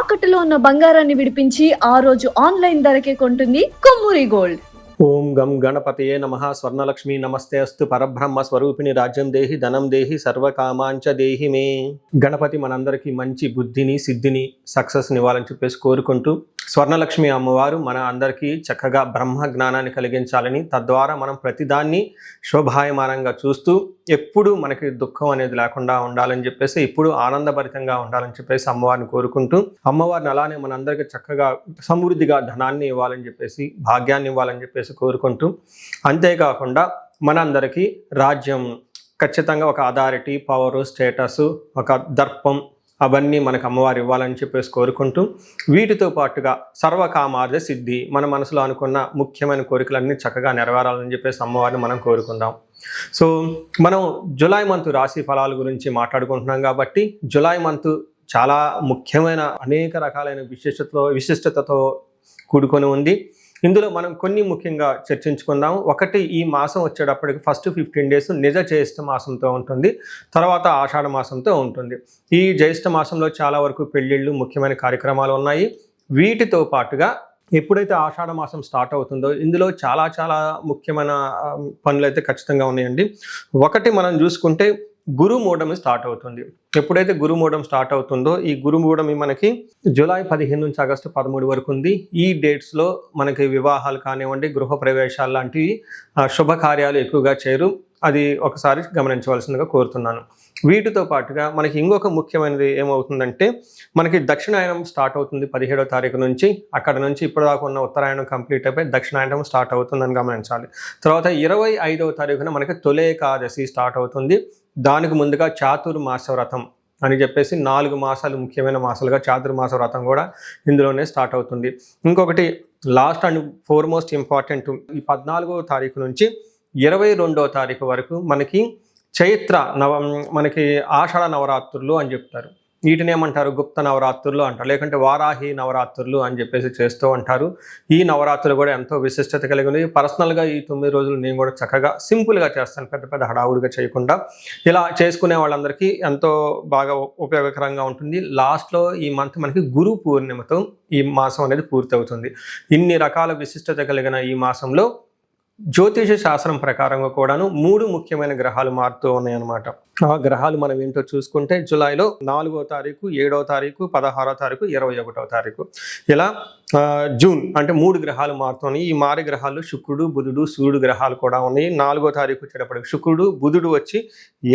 తాకట్టులో ఉన్న బంగారాన్ని విడిపించి ఆ రోజు ఆన్లైన్ ధరకే కొంటుంది కొమ్మూరి గోల్డ్. ఓం గం గణపతయే నమః. స్వర్ణలక్ష్మి నమస్తే అస్తు. పరబ్రహ్మ స్వరూపిణి రాజ్యం దేహి ధనం దేహి సర్వకామాంచ దేహి మే. గణపతి మనందరికీ మంచి బుద్ధిని సిద్ధిని సక్సెస్ ఇవ్వాలని చెప్పేసి కోరుకుంటూ, స్వర్ణలక్ష్మి అమ్మవారు మన అందరికీ చక్కగా బ్రహ్మ జ్ఞానాన్ని కలిగించాలని, తద్వారా మనం ప్రతిదాన్ని శోభాయమానంగా చూస్తూ ఎప్పుడు మనకి దుఃఖం అనేది లేకుండా ఉండాలని చెప్పేసి, ఎప్పుడు ఆనందభరితంగా ఉండాలని చెప్పేసి అమ్మవారిని కోరుకుంటూ, అమ్మవారిని అలానే మనందరికీ చక్కగా సమృద్ధిగా ధనాన్ని ఇవ్వాలని చెప్పేసి, భాగ్యాన్ని ఇవ్వాలని చెప్పేసి కోరుకుంటూ, అంతేకాకుండా మనందరికీ రాజ్యం ఖచ్చితంగా ఒక అథారిటీ, పవరు, స్టేటస్, ఒక దర్పం అవన్నీ మనకు అమ్మవారు ఇవ్వాలని చెప్పేసి కోరుకుంటూ, వీటితో పాటుగా సర్వకామార్థ సిద్ధి, మన మనసులో అనుకున్న ముఖ్యమైన కోరికలన్నీ చక్కగా నెరవేరాలని చెప్పేసి అమ్మవారిని మనం కోరుకుందాం. సో మనం జులై మంత్ రాశి ఫలాల గురించి మాట్లాడుకుంటున్నాం కాబట్టి, జులై మంత్ చాలా ముఖ్యమైన అనేక రకాలైన విశిష్టతతో కూడుకొని ఉంది. ఇందులో మనం కొన్ని ముఖ్యంగా చర్చించుకుందాం. ఒకటి, ఈ మాసం వచ్చేటప్పటికి ఫస్ట్ 15 డేస్ నిజ జ్యేష్ఠ మాసంతో ఉంటుంది, తర్వాత ఆషాఢ మాసంతో ఉంటుంది. ఈ జ్యేష్ఠ మాసంలో చాలా వరకు పెళ్ళిళ్ళు, ముఖ్యమైన కార్యక్రమాలు ఉన్నాయి. వీటితో పాటుగా ఎప్పుడైతే ఆషాఢ మాసం స్టార్ట్ అవుతుందో ఇందులో చాలా ముఖ్యమైన పనులు అయితే ఖచ్చితంగా ఉన్నాయండి. ఒకటి మనం చూసుకుంటే గురుమూఢమి స్టార్ట్ అవుతుంది. ఎప్పుడైతే గురుమూఢం స్టార్ట్ అవుతుందో, ఈ గురుమూఢమి మనకి జూలై 15 నుంచి ఆగస్టు 13 వరకు ఉంది. ఈ డేట్స్లో మనకి వివాహాలు కానివ్వండి, గృహ ప్రవేశాలు లాంటివి శుభకార్యాలు ఎక్కువగా చేయరు. అది ఒకసారి గమనించవలసిందిగా కోరుతున్నాను. వీటితో పాటుగా మనకి ఇంకొక ముఖ్యమైనది ఏమవుతుందంటే, మనకి దక్షిణాయనం స్టార్ట్ అవుతుంది 17వ తారీఖు నుంచి. అక్కడ నుంచి ఇప్పటిదాకా ఉన్న ఉత్తరాయణం కంప్లీట్ అయిపోయి దక్షిణాయనం స్టార్ట్ అవుతుందని గమనించాలి. తర్వాత 25వ తారీఖున మనకి తొలి ఏకాదశి స్టార్ట్ అవుతుంది. దానికి ముందుగా చాతుర్మాస వ్రతం అని చెప్పేసి 4 మాసాలు ముఖ్యమైన మాసాలుగా చాతుర్మాస వ్రతం కూడా ఇందులోనే స్టార్ట్ అవుతుంది. ఇంకొకటి లాస్ట్ అండ్ ఫోర్మోస్ట్ ఇంపార్టెంట్, ఈ 14వ తారీఖు నుంచి 22వ తారీఖు వరకు మనకి మనకి ఆషాఢ నవరాత్రులు అని చెప్తారు. వీటిని ఏమంటారు? గుప్త నవరాత్రులు అంటారు, లేకుంటే వారాహి నవరాత్రులు అని చెప్పేసి చేస్తూ ఉంటారు. ఈ నవరాత్రులు కూడా ఎంతో విశిష్టత కలిగి ఉంది. పర్సనల్గా ఈ 9 రోజులు నేను కూడా చక్కగా సింపుల్గా చేస్తాను, పెద్ద హడావుడిగా చేయకుండా. ఇలా చేసుకునే వాళ్ళందరికీ ఎంతో బాగా ఉపయోగకరంగా ఉంటుంది. లాస్ట్లో ఈ మంత్ మనకి గురు పూర్ణిమతో ఈ మాసం అనేది పూర్తి అవుతుంది. ఇన్ని రకాల విశిష్టత కలిగిన ఈ మాసంలో జ్యోతిష శాస్త్రం ప్రకారంగా కూడాను 3 ముఖ్యమైన గ్రహాలు మారుతూ ఉన్నాయన్నమాట. ఆ గ్రహాలు మనం ఏంటో చూసుకుంటే, జూలైలో 4వ తారీఖు, 7వ తారీఖు, 16వ తారీఖు, 21వ తారీఖు, ఇలా జూన్ అంటే 3 గ్రహాలు మారుతున్నాయి. ఈ మారి గ్రహాలు శుక్రుడు, బుధుడు, సూర్యుడు గ్రహాలు కూడా ఉన్నాయి. 4వ తారీఖు వచ్చేటప్పటికి శుక్రుడు, బుధుడు వచ్చి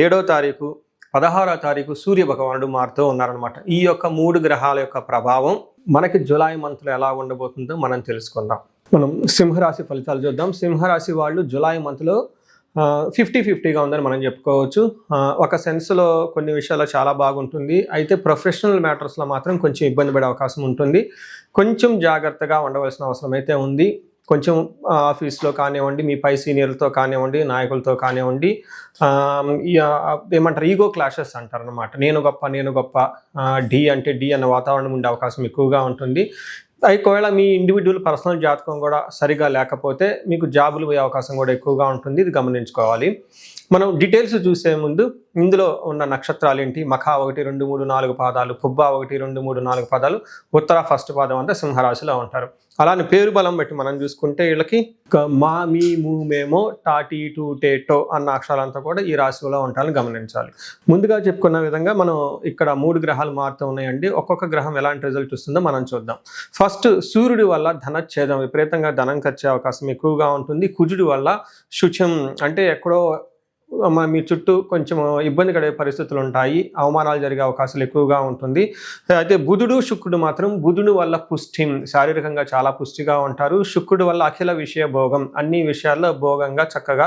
7వ తారీఖు, 16వ తారీఖు సూర్య భగవానుడు మారుతూ ఉన్నారనమాట. ఈ యొక్క 3 గ్రహాల యొక్క ప్రభావం మనకి జూలై మంత్లో ఎలా ఉండబోతుందో మనం తెలుసుకుందాం. మనం సింహరాశి ఫలితాలు చూద్దాం. సింహరాశి వాళ్ళు జూలై మంత్లో 50-50గా ఉందని మనం చెప్పుకోవచ్చు. ఒక సెన్స్లో కొన్ని విషయాలు చాలా బాగుంటుంది. అయితే ప్రొఫెషనల్ మ్యాటర్స్లో మాత్రం కొంచెం ఇబ్బంది పడే అవకాశం ఉంటుంది. కొంచెం జాగ్రత్తగా ఉండవలసిన అవసరం అయితే ఉంది. కొంచెం ఆఫీస్లో కానివ్వండి, మీ పై సీనియర్లతో కానివ్వండి, నాయకులతో కానివ్వండి, ఏమంటారు, ఈగో క్లాషెస్ అంటారు అనమాట. నేను గొప్ప, డి అంటే డి అన్న వాతావరణం ఉండే అవకాశం ఎక్కువగా ఉంటుంది. ఒకవేళ మీ ఇండివిజువల్ పర్సనల్ జాతకం కూడా సరిగా లేకపోతే మీకు జాబులు పోయే అవకాశం కూడా ఎక్కువగా ఉంటుంది. ఇది గమనించుకోవాలి. మనం డీటెయిల్స్ చూసే ముందు ఇందులో ఉన్న నక్షత్రాలు ఏంటి? మఖ 1, 2, 3, 4 పాదాలు, పుబ్బ 1, 2, 3, 4 పాదాలు, ఉత్తర ఫస్ట్ పాదం అంతా సింహరాశిలో ఉంటారు. అలానే పేరు బలం బట్టి మనం చూసుకుంటే వీళ్ళకి మా, మీ, ము, మేమో, టా, టీ, టు, టే, టో అన్న అక్షరాలంతా కూడా ఈ రాశిలో ఉంటారని గమనించాలి. ముందుగా చెప్పుకున్న విధంగా మనం ఇక్కడ 3 గ్రహాలు మారుతూ ఉన్నాయండి. ఒక్కొక్క గ్రహం ఎలాంటి రిజల్ట్ ఇస్తుందో మనం చూద్దాం. ఫస్ట్, సూర్యుడి వల్ల ధనచ్ఛేదం, విపరీతంగా ధనం ఖర్చే అవకాశం ఎక్కువగా ఉంటుంది. కుజుడి వల్ల శుచం అంటే ఎక్కడో మీ చుట్టూ కొంచెం ఇబ్బంది పడే పరిస్థితులు ఉంటాయి, అవమానాలు జరిగే అవకాశాలు ఎక్కువగా ఉంటుంది. అయితే బుధుడు, శుక్రుడు మాత్రం, బుధుడు వల్ల పుష్టి, శారీరకంగా చాలా పుష్టిగా ఉంటారు. శుక్రుడు వల్ల అఖిల విషయ భోగం, అన్ని విషయాల్లో భోగంగా చక్కగా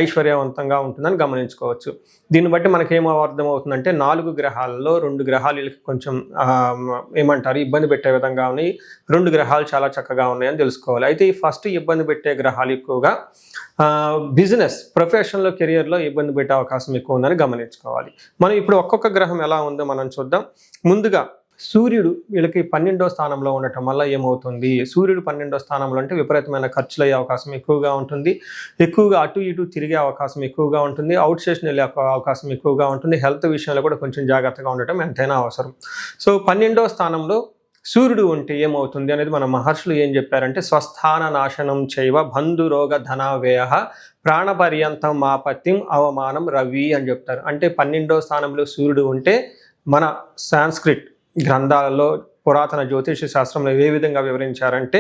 ఐశ్వర్యవంతంగా ఉంటుందని గమనించుకోవచ్చు. దీన్ని బట్టి మనకేమో అర్థమవుతుందంటే 4 గ్రహాలలో 2 గ్రహాలు వీళ్ళకి కొంచెం ఏమంటారు, ఇబ్బంది పెట్టే విధంగా ఉన్నాయి. 2 గ్రహాలు చాలా చక్కగా ఉన్నాయని తెలుసుకోవాలి. అయితే ఈ ఫస్ట్ ఇబ్బంది పెట్టే గ్రహాలు ఎక్కువగా బిజినెస్, ప్రొఫెషన్లో, కెరియర్లో ఇబ్బంది పెట్టే అవకాశం ఎక్కువ ఉందని గమనించుకోవాలి. మనం ఇప్పుడు ఒక్కొక్క గ్రహం ఎలా ఉందో మనం చూద్దాం. ముందుగా సూర్యుడు వీళ్ళకి 12వ స్థానంలో ఉండటం వల్ల ఏమవుతుంది? సూర్యుడు 12వ స్థానంలో అంటే విపరీతమైన ఖర్చులు అయ్యే అవకాశం ఎక్కువగా ఉంటుంది. ఎక్కువగా అటు ఇటు తిరిగే అవకాశం ఎక్కువగా ఉంటుంది. అవుట్ స్టేషన్ వెళ్ళే అవకాశం ఎక్కువగా ఉంటుంది. హెల్త్ విషయంలో కూడా కొంచెం జాగ్రత్తగా ఉండటం ఎంతైనా అవసరం. సో 12వ స్థానంలో సూర్యుడు ఉంటే ఏమవుతుంది అనేది మన మహర్షులు ఏం చెప్పారంటే స్వస్థాన నాశనం చైవ బంధురోగ ధనావ్యయ ప్రాణపర్యంతం మాపత్యం అవమానం రవి అని చెప్తారు. అంటే 12వ స్థానంలో సూర్యుడు ఉంటే మన సాంస్క్రిట్ గ్రంథాలలో పురాతన జ్యోతిష శాస్త్రంలో ఏ విధంగా వివరించారంటే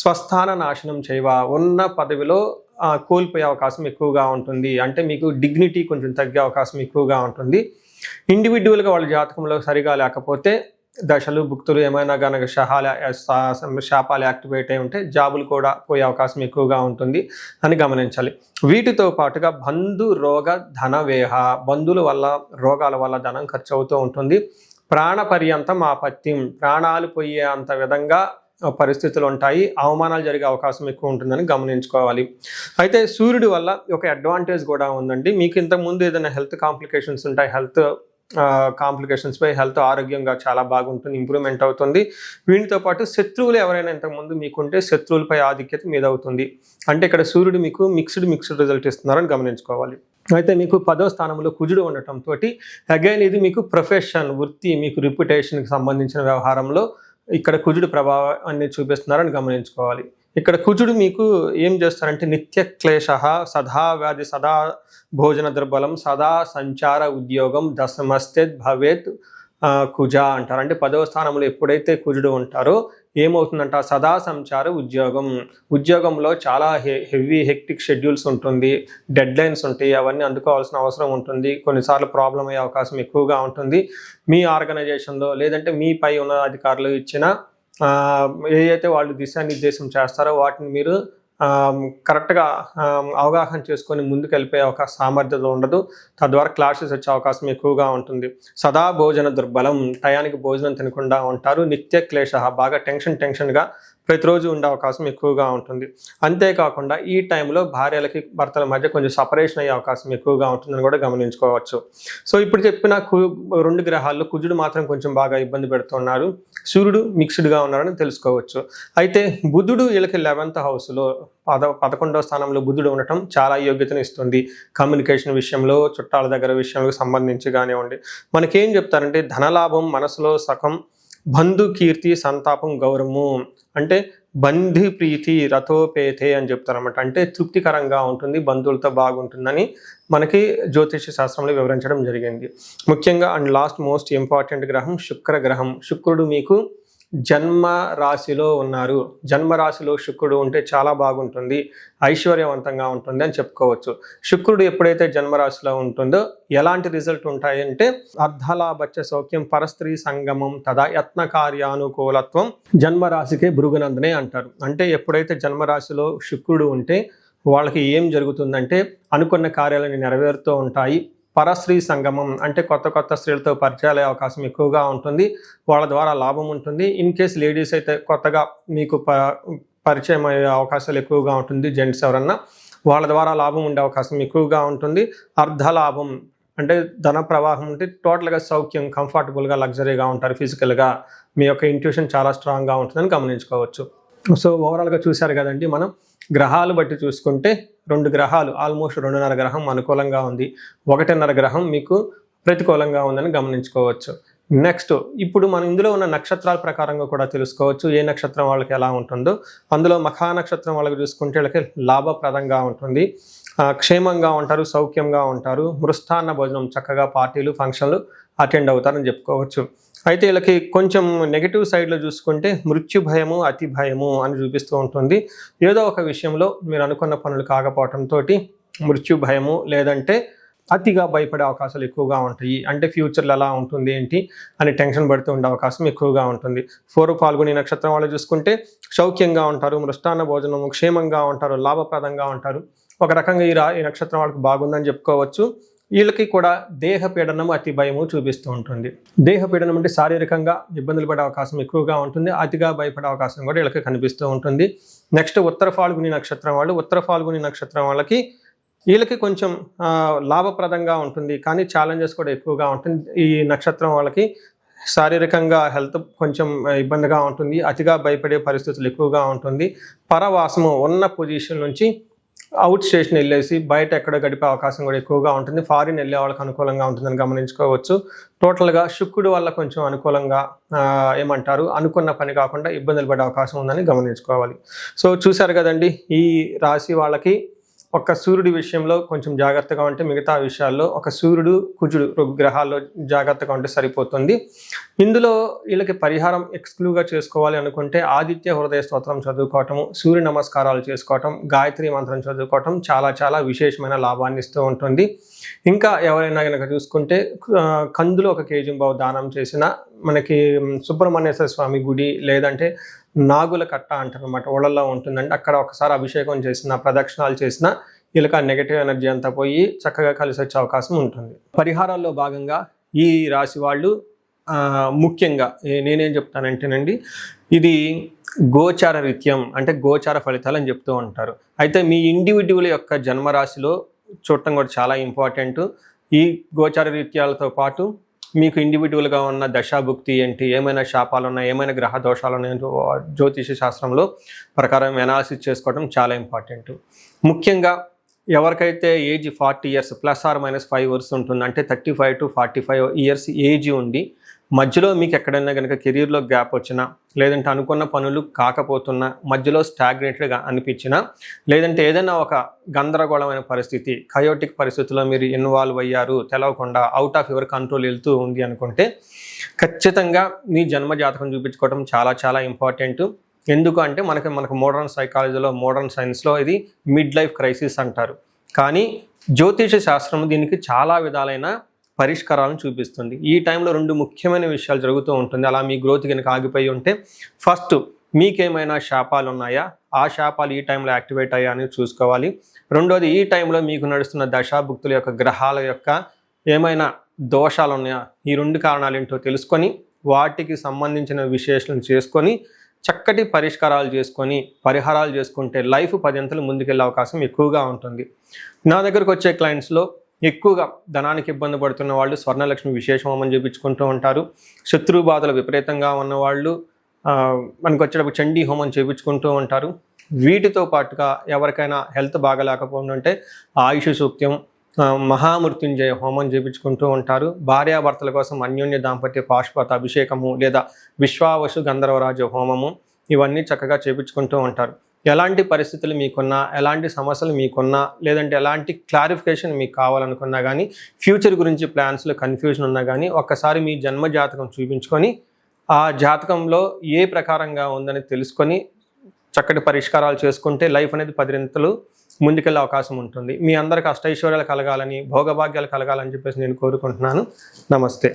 స్వస్థాన నాశనం చేయవ, ఉన్న పదవిలో కోల్పోయే అవకాశం ఎక్కువగా ఉంటుంది. అంటే మీకు డిగ్నిటీ కొంచెం తగ్గే అవకాశం ఎక్కువగా ఉంటుంది. ఇండివిజువల్గా వాళ్ళ జాతకంలో సరిగా లేకపోతే దశలు భుక్తులు ఏమైనా కనుక శాపాలు యాక్టివేట్ అయి ఉంటే జాబులు కూడా పోయే అవకాశం ఎక్కువగా ఉంటుంది అని గమనించాలి. వీటితో పాటుగా బంధు రోగ ధన వేహ, బంధువుల వల్ల రోగాల వల్ల ధనం ఖర్చు అవుతూ ఉంటుంది. ప్రాణ పర్యంతం ఆపత్యం, ప్రాణాలు పోయే అంత విధంగా పరిస్థితులు ఉంటాయి. అవమానాలు జరిగే అవకాశం ఎక్కువ ఉంటుందని గమనించుకోవాలి. అయితే సూర్యుడి వల్ల ఒక అడ్వాంటేజ్ కూడా ఉందండి. మీకు ఇంతకుముందు ఏదైనా హెల్త్ కాంప్లికేషన్స్ ఉంటాయి, హెల్త్ కాంప్లికేషన్స్ పై హెల్త్ ఆరోగ్యంగా చాలా బాగుంటుంది, ఇంప్రూవ్మెంట్ అవుతుంది. వీటితో పాటు శత్రువులు ఎవరైనా ఇంతకుముందు మీకుంటే శత్రువులపై ఆధిక్యత మీద అవుతుంది. అంటే ఇక్కడ సూర్యుడు మీకు మిక్స్డ్ రిజల్ట్ ఇస్తున్నారని గమనించుకోవాలి. అయితే మీకు 10వ స్థానంలో కుజుడు ఉండటంతో అగైన్ ఇది మీకు ప్రొఫెషన్, వృత్తి, మీకు రిప్యుటేషన్కి సంబంధించిన వ్యవహారంలో ఇక్కడ కుజుడు ప్రభావాన్ని చూపిస్తున్నారని గమనించుకోవాలి. ఇక్కడ కుజుడు మీకు ఏం చేస్తారంటే నిత్య క్లేశ, సదా వ్యాధి, సదా భోజన దుర్బలం, సదా సంచార ఉద్యోగం, దశమస్తేత్ భవేత్ కుజ అంటారు. అంటే 10వ స్థానంలో ఎప్పుడైతే కుజుడు ఉంటారో ఏమవుతుందంట, సదా సంచార ఉద్యోగంలో చాలా హెవీ హెక్టిక్ షెడ్యూల్స్ ఉంటుంది, డెడ్ లైన్స్ ఉంటాయి, అవన్నీ అందుకోవాల్సిన అవసరం ఉంటుంది. కొన్నిసార్లు ప్రాబ్లం అయ్యే అవకాశం ఎక్కువగా ఉంటుంది. మీ ఆర్గనైజేషన్లో లేదంటే మీ పై ఉన్న అధికారులు ఇచ్చిన ఏదైతే వాళ్ళు దిశానిర్దేశం చేస్తారో వాటిని మీరు కరెక్ట్గా అవగాహన చేసుకొని ముందుకు వెళ్ళిపోయే అవకాశం సామర్థ్యత ఉండదు. తద్వారా క్లాషెస్ వచ్చే అవకాశం ఎక్కువగా ఉంటుంది. సదా భోజన దుర్బలం, టయానికి భోజనం తినకుండా ఉంటారు. నిత్య క్లేశ, బాగా టెన్షన్గా ప్రతిరోజు ఉండే అవకాశం ఎక్కువగా ఉంటుంది. అంతేకాకుండా ఈ టైంలో భార్యలకి భర్తల మధ్య కొంచెం సపరేషన్ అయ్యే అవకాశం ఎక్కువగా ఉంటుందని కూడా గమనించుకోవచ్చు. సో ఇప్పుడు చెప్పిన 2 గ్రహాల్లో కుజుడు మాత్రం కొంచెం బాగా ఇబ్బంది పెడుతున్నారు, సూర్యుడు మిక్స్డ్గా ఉన్నారని తెలుసుకోవచ్చు. అయితే బుధుడు వీళ్ళకి 11th హౌస్లో 11వ స్థానంలో బుధుడు ఉండటం చాలా యోగ్యతను ఇస్తుంది. కమ్యూనికేషన్ విషయంలో, చుట్టాల దగ్గర విషయంలో సంబంధించి కానివ్వండి. మనకేం చెప్తారంటే ధనలాభం, మనసులో సఖం, బంధు కీర్తి, సంతాపం, గౌరవము, అంటే బంధు ప్రీతి రథోపేతే అని చెప్తారన్నమాట. అంటే తృప్తికరంగా ఉంటుంది, బంధువులతో బాగుంటుందని మనకి జ్యోతిష శాస్త్రంలో వివరించడం జరిగింది. ముఖ్యంగా అండ్ లాస్ట్ మోస్ట్ ఇంపార్టెంట్ గ్రహం శుక్ర గ్రహం. శుక్రుడు మీకు జన్మ రాశిలో ఉన్నారు. జన్మ రాశిలో శుక్రుడు ఉంటే చాలా బాగుంటుంది, ఐశ్వర్యవంతంగా ఉంటుంది అని చెప్పుకోవచ్చు. శుక్రుడు ఎప్పుడైతే జన్మరాశిలో ఉంటుందో ఎలాంటి రిజల్ట్ ఉంటాయంటే అర్ధలాభచ్చ సౌఖ్యం, పరస్త్రీ సంగమం, తదా యత్న కార్యానుకూలత్వం, జన్మరాశికే భృగునందనే అంటారు. అంటే ఎప్పుడైతే జన్మరాశిలో శుక్రుడు ఉంటే వాళ్ళకి ఏం జరుగుతుందంటే అనుకున్న కార్యాలను నెరవేరుతూ ఉంటాయి. పరస్త్రీ సంగమం అంటే కొత్త స్త్రీలతో పరిచయాలే అవకాశం ఎక్కువగా ఉంటుంది, వాళ్ళ ద్వారా లాభం ఉంటుంది. ఇన్ కేస్ లేడీస్ అయితే కొత్తగా మీకు పరిచయం అయ్యే అవకాశాలు ఎక్కువగా ఉంటుంది. జెంట్స్ ఎవరన్నా వాళ్ళ ద్వారా లాభం ఉండే అవకాశం ఎక్కువగా ఉంటుంది. అర్ధలాభం అంటే ధన ప్రవాహం ఉంటే టోటల్గా సౌఖ్యం, కంఫర్టబుల్గా, లగ్జరీగా ఉంటారు. ఫిజికల్గా మీ యొక్క ఇంట్యూషన్ చాలా స్ట్రాంగ్గా ఉంటుందని గమనించుకోవచ్చు. సో ఓవరాల్గా చూశారు కదండి, మనం గ్రహాలు బట్టి చూసుకుంటే 2 గ్రహాలు ఆల్మోస్ట్ 2.5 గ్రహం అనుకూలంగా ఉంది, 1.5 గ్రహం మీకు ప్రతికూలంగా ఉందని గమనించుకోవచ్చు. నెక్స్ట్ ఇప్పుడు మనం ఇందులో ఉన్న నక్షత్రాల ప్రకారంగా కూడా తెలుసుకోవచ్చు ఏ నక్షత్రం వాళ్ళకి ఎలా ఉంటుందో. అందులో మఖా నక్షత్రం వాళ్ళకి చూసుకుంటే వీళ్ళకి లాభప్రదంగా ఉంటుంది, క్షేమంగా ఉంటారు, సౌఖ్యంగా ఉంటారు, మృష్టాన్న భోజనం, చక్కగా పార్టీలు ఫంక్షన్లు అటెండ్ అవుతారని చెప్పుకోవచ్చు. అయితే వీళ్ళకి కొంచెం నెగిటివ్ సైడ్లో చూసుకుంటే మృత్యు భయము, అతి భయము అని చూపిస్తూ ఉంటుంది. ఏదో ఒక విషయంలో మీరు అనుకున్న పనులు కాకపోవడంతో మృత్యు భయము లేదంటే అతిగా భయపడే అవకాశాలు ఎక్కువగా ఉంటాయి. అంటే ఫ్యూచర్లో ఎలా ఉంటుంది ఏంటి అని టెన్షన్ పడుతూ ఉండే అవకాశం ఎక్కువగా ఉంటుంది. 4 పాల్గొని నక్షత్రం వాళ్ళు చూసుకుంటే సౌఖ్యంగా ఉంటారు, మృష్టాన్న భోజనము, క్షేమంగా ఉంటారు, లాభప్రదంగా ఉంటారు. ఒక రకంగా ఈ నక్షత్రం వాళ్ళకి బాగుందని చెప్పుకోవచ్చు. వీళ్ళకి కూడా దేహపీడనం, అతి భయము చూపిస్తూ ఉంటుంది. దేహపీడనం అంటే శారీరకంగా ఇబ్బందులు పడే అవకాశం ఎక్కువగా ఉంటుంది, అతిగా భయపడే అవకాశం కూడా వీళ్ళకి కనిపిస్తూ ఉంటుంది. నెక్స్ట్ ఉత్తర ఫాల్గుని నక్షత్రం వాళ్ళు, ఉత్తర ఫాల్గుని నక్షత్రం వాళ్ళకి వీళ్ళకి కొంచెం లాభప్రదంగా ఉంటుంది, కానీ ఛాలెంజెస్ కూడా ఎక్కువగా ఉంటుంది. ఈ నక్షత్రం వాళ్ళకి శారీరకంగా హెల్త్ కొంచెం ఇబ్బందిగా ఉంటుంది, అతిగా భయపడే పరిస్థితులు ఎక్కువగా ఉంటుంది. పరవాసము, ఉన్న పొజిషన్ నుంచి అవుట్ స్టేషన్ వెళ్ళేసి బయట ఎక్కడో గడిపే అవకాశం కూడా ఎక్కువగా ఉంటుంది. ఫారిన్ వెళ్ళే వాళ్ళకి అనుకూలంగా ఉంటుందని గమనించుకోవచ్చు. టోటల్గా శుక్రుడు వల్ల కొంచెం అనుకూలంగా అనుకున్న పని కాకుండా ఇబ్బందులు పడే అవకాశం ఉందని గమనించుకోవాలి. సో చూశారు కదండి, ఈ రాశి వాళ్ళకి ఒక్క సూర్యుడి విషయంలో కొంచెం జాగ్రత్తగా ఉంటే మిగతా విషయాల్లో ఒక సూర్యుడు కుజుడు గ్రహాల్లో జాగ్రత్తగా ఉంటే సరిపోతుంది. ఇందులో వీళ్ళకి పరిహారం ఎక్స్క్లూవ్గా చేసుకోవాలి అనుకుంటే ఆదిత్య హృదయ స్తోత్రం చదువుకోవటం, సూర్య నమస్కారాలు చేసుకోవటం, గాయత్రి మంత్రం చదువుకోవటం చాలా చాలా విశేషమైన లాభాన్ని ఇస్తూ ఉంటుంది. ఇంకా ఎవరైనా కనుక చూసుకుంటే కందులు 1 కేజీ దానం చేసిన మనకి సుబ్రహ్మణ్యేశ్వర స్వామి గుడి లేదంటే నాగుల కట్ట అంటారనమాట, ఓళ్ళల్లో ఉంటుందండి. అక్కడ ఒకసారి అభిషేకం చేసిన ప్రదక్షిణాలు చేసిన వీళ్ళకి ఆ నెగటివ్ ఎనర్జీ అంతా పోయి చక్కగా కలిసి వచ్చే అవకాశం ఉంటుంది. పరిహారాల్లో భాగంగా ఈ రాశి వాళ్ళు ముఖ్యంగా నేనేం చెప్తానంటేనండి, ఇది గోచార రీత్యం అంటే గోచార ఫలితాలు అని చెప్తూ ఉంటారు. అయితే మీ ఇండివిజువల్ యొక్క జన్మరాశిలో చూడటం కూడా చాలా ఇంపార్టెంట్. ఈ గోచార రీత్యాలతో పాటు మీకు ఇండివిజువల్గా ఉన్న దశాభుక్తి ఏంటి, ఏమైనా శాపాలు ఉన్నాయి, ఏమైనా గ్రహ దోషాలు ఉన్నాయో జ్యోతిష శాస్త్రంలో ప్రకారం అనాలిసిస్ చేసుకోవడం చాలా ఇంపార్టెంట్. ముఖ్యంగా ఎవరికైతే ఏజ్ 40 years ±5 years ఉంటుంది, అంటే 35 to 45 years ఏజ్ ఉండి మధ్యలో మీకు ఎక్కడైనా కనుక కెరీర్లో గ్యాప్ వచ్చినా, లేదంటే అనుకున్న పనులు కాకపోతున్నా, మధ్యలో స్టాగ్నేటెడ్గా అనిపించినా, లేదంటే ఏదైనా ఒక గందరగోళమైన పరిస్థితి, కయోటిక్ పరిస్థితుల్లో మీరు ఇన్వాల్వ్ అయ్యారు, తెలవకుండా అవుట్ ఆఫ్ యువర్ కంట్రోల్ వెళ్తూ ఉంది అనుకుంటే ఖచ్చితంగా మీ జన్మ జాతకం చూపించుకోవడం చాలా చాలా ఇంపార్టెంట్. ఎందుకు అంటే మనకు మోడర్న్ సైకాలజీలో, మోడర్న్ సైన్స్లో ఇది మిడ్ లైఫ్ క్రైసిస్ అంటారు. కానీ జ్యోతిష శాస్త్రం దీనికి చాలా విధాలైన పరిష్కారాలను చూపిస్తుంది. ఈ టైంలో 2 ముఖ్యమైన విషయాలు జరుగుతూ ఉంటుంది. అలా మీ గ్రోత్ కనుక ఆగిపోయి ఉంటే, ఫస్ట్ మీకేమైనా శాపాలు ఉన్నాయా, ఆ శాపాలు ఈ టైంలో యాక్టివేట్ అయ్యా అని చూసుకోవాలి. రెండోది, ఈ టైంలో మీకు నడుస్తున్న దశాభుక్తుల యొక్క గ్రహాల యొక్క ఏమైనా దోషాలు ఉన్నాయా, ఈ 2 కారణాలు ఏంటో తెలుసుకొని వాటికి సంబంధించిన విశ్లేషణ చేసుకొని చక్కటి పరిష్కారాలు చేసుకొని పరిహారాలు చేసుకుంటే లైఫ్ 10 అంతలు ముందుకెళ్ళే అవకాశం ఎక్కువగా ఉంటుంది. నా దగ్గరకు వచ్చే క్లయింట్స్లో ఎక్కువగా ధనానికి ఇబ్బంది పడుతున్న వాళ్ళు స్వర్ణలక్ష్మి విశేష హోమం చేయించుకుంటూ ఉంటారు. శత్రు బాధలు విపరీతంగా ఉన్నవాళ్ళు మనకు వచ్చేటప్పుడు చండీ హోమం చేయించుకుంటూ ఉంటారు. వీటితో పాటుగా ఎవరికైనా హెల్త్ బాగలేకపోతుంటే ఆయుష్ సూక్త్యం, మహామృత్యుంజయ హోమం చేయించుకుంటూ ఉంటారు. భార్యాభర్తల కోసం అన్యోన్య దాంపత్య పాశుపత అభిషేకము లేదా విశ్వావసు గంధర్వరాజ హోమము ఇవన్నీ చక్కగా చేయించుకుంటూ ఉంటారు. ఎలాంటి పరిస్థితులు మీకున్నా, ఎలాంటి సమస్యలు మీకున్నా, లేదంటే ఎలాంటి క్లారిఫికేషన్ మీకు కావాలనుకున్నా కానీ, ఫ్యూచర్ గురించి ప్లాన్స్లో కన్ఫ్యూజన్ ఉన్నా కానీ ఒక్కసారి మీ జన్మ జాతకం చూపించుకొని ఆ జాతకంలో ఏ ప్రకారంగా ఉందని తెలుసుకొని చక్కటి పరిష్కారాలు చేసుకుంటే లైఫ్ అనేది 10 అంతలు ముందుకెళ్ళే అవకాశం ఉంటుంది. మీ అందరికి అష్టైశ్వర్యాలు కలగాలని, భోగభాగ్యాలు కలగాలని చెప్పేసి నేను కోరుకుంటున్నాను. నమస్తే.